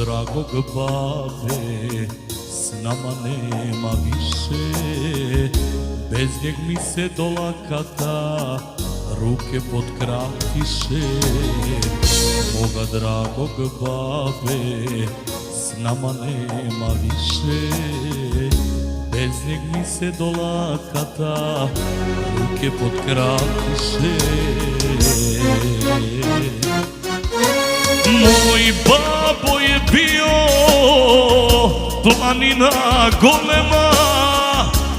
dragog babe s nama nema više, bez njeg mi se do lakata ruke potkratiše. Moga dragog babe s nama nema više, bez njeg mi se do lakata ruke potkratiše. Moj babo je bio planina golema,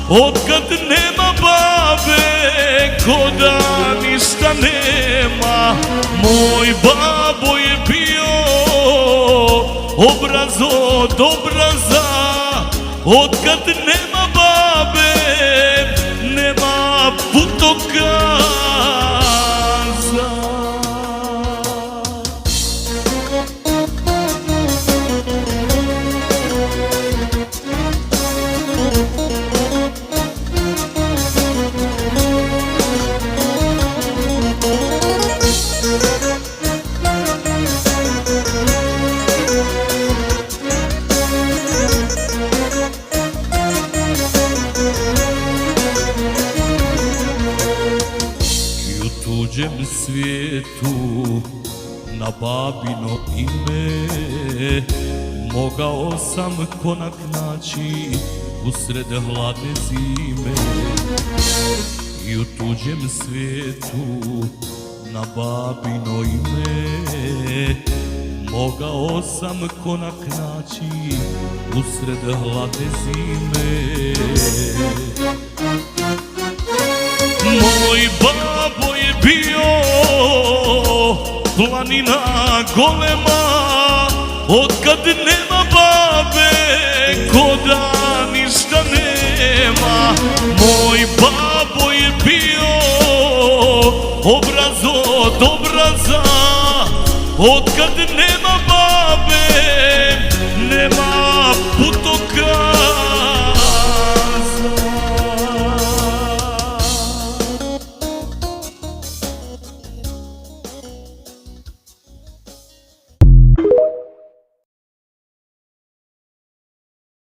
otkad nema babe ko da ništa nema. Moj babo je bio obraz od obraza, otkad nema babe nema putokaza. U tuđem svijetu na babino ime mogao sam konak naći usred hladne zime. I u tuđem svijetu na babino ime mogao sam konak naći usred hladne zime. Moj babo je bio planina golema, otkad nema babe ko da ništa nema. Moj babo je bio obraz od obraza, otkad nema